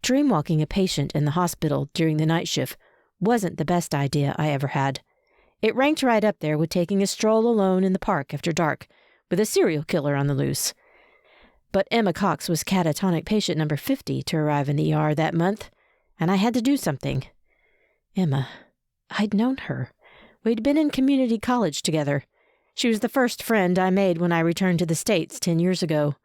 Dreamwalking a patient in the hospital during the night shift wasn't the best idea I ever had. It ranked right up there with taking a stroll alone in the park after dark with a serial killer on the loose. But Emma Cox was catatonic patient number 50 to arrive in the ER that month, and I had to do something. Emma. I'd known her. We'd been in community college together. She was the first friend I made when I returned to the States 10 years ago,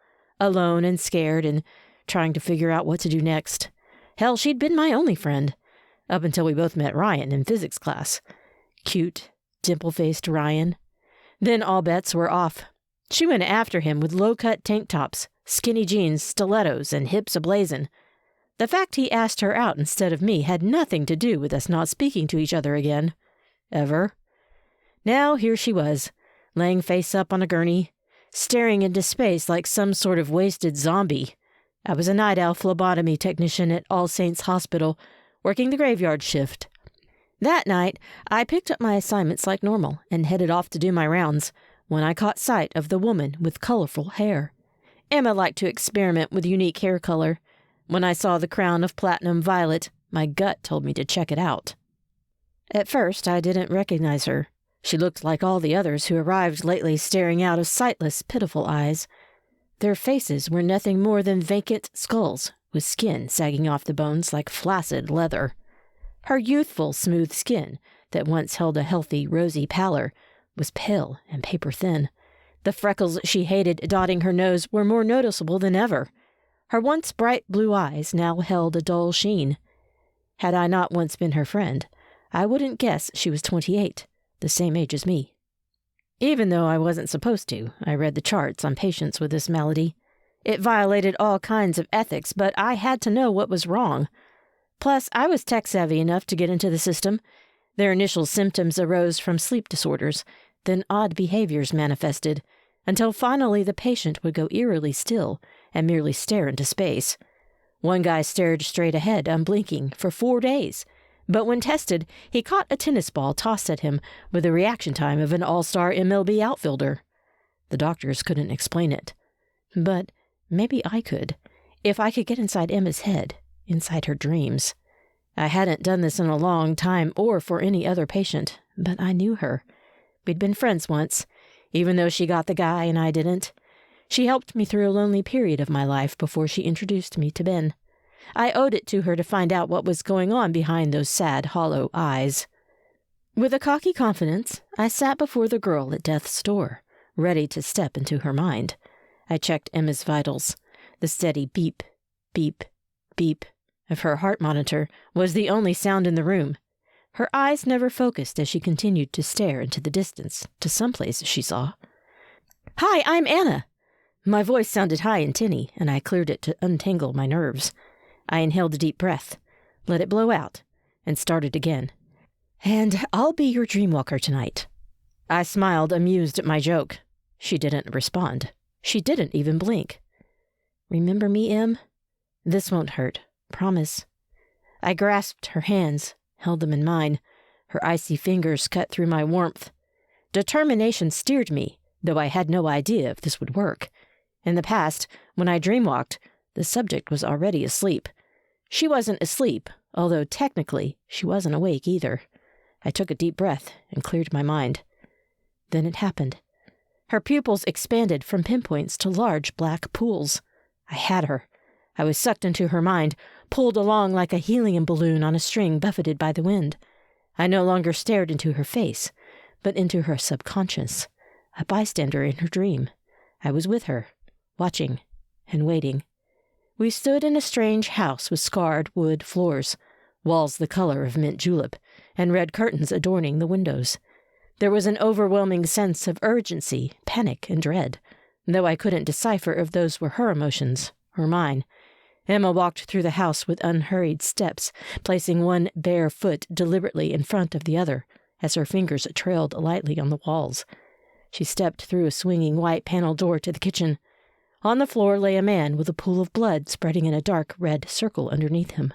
alone and scared and trying to figure out what to do next. Hell, she'd been my only friend, up until we both met Ryan in physics class. Cute, dimple-faced Ryan. Then all bets were off. She went after him with low-cut tank tops, skinny jeans, stilettos, and hips ablazing. The fact he asked her out instead of me had nothing to do with us not speaking to each other again. Ever. Now here she was, laying face up on a gurney, staring into space like some sort of wasted zombie. I was a night owl phlebotomy technician at All Saints Hospital, working the graveyard shift. That night, I picked up my assignments like normal and headed off to do my rounds when I caught sight of the woman with colorful hair. Emma liked to experiment with unique hair color. When I saw the crown of platinum violet, my gut told me to check it out. At first, I didn't recognize her. She looked like all the others who arrived lately, staring out of sightless, pitiful eyes. Their faces were nothing more than vacant skulls, with skin sagging off the bones like flaccid leather. Her youthful, smooth skin, that once held a healthy, rosy pallor, was pale and paper-thin. The freckles she hated dotting her nose were more noticeable than ever. Her once bright blue eyes now held a dull sheen. Had I not once been her friend, I wouldn't guess she was 28, the same age as me. Even though I wasn't supposed to, I read the charts on patients with this malady. It violated all kinds of ethics, but I had to know what was wrong. Plus, I was tech-savvy enough to get into the system. Their initial symptoms arose from sleep disorders, then odd behaviors manifested, until finally the patient would go eerily still and merely stare into space. One guy stared straight ahead, unblinking, for 4 days. But when tested, he caught a tennis ball tossed at him with the reaction time of an all-star MLB outfielder. The doctors couldn't explain it. But maybe I could, if I could get inside Emma's head, inside her dreams. I hadn't done this in a long time or for any other patient, but I knew her. We'd been friends once, even though she got the guy and I didn't. She helped me through a lonely period of my life before she introduced me to Ben. I owed it to her to find out what was going on behind those sad, hollow eyes. With a cocky confidence, I sat before the girl at death's door, ready to step into her mind. I checked Emma's vitals. The steady beep, beep, beep of her heart monitor was the only sound in the room. Her eyes never focused as she continued to stare into the distance to someplace she saw. "Hi, I'm Anna." My voice sounded high and tinny, and I cleared it to untangle my nerves. I inhaled a deep breath, let it blow out, and started again. "And I'll be your dreamwalker tonight." I smiled, amused at my joke. She didn't respond. She didn't even blink. "Remember me, Em? This won't hurt. Promise." I grasped her hands, held them in mine. Her icy fingers cut through my warmth. Determination steered me, though I had no idea if this would work. In the past, when I dreamwalked, the subject was already asleep. She wasn't asleep, although technically she wasn't awake either. I took a deep breath and cleared my mind. Then it happened. Her pupils expanded from pinpoints to large black pools. I had her. I was sucked into her mind, pulled along like a helium balloon on a string buffeted by the wind. I no longer stared into her face, but into her subconscious, a bystander in her dream. I was with her, watching and waiting. We stood in a strange house with scarred wood floors, walls the color of mint julep, and red curtains adorning the windows. There was an overwhelming sense of urgency, panic, and dread, though I couldn't decipher if those were her emotions or mine. Emma walked through the house with unhurried steps, placing one bare foot deliberately in front of the other, as her fingers trailed lightly on the walls. She stepped through a swinging white panel door to the kitchen. On the floor lay a man with a pool of blood spreading in a dark red circle underneath him.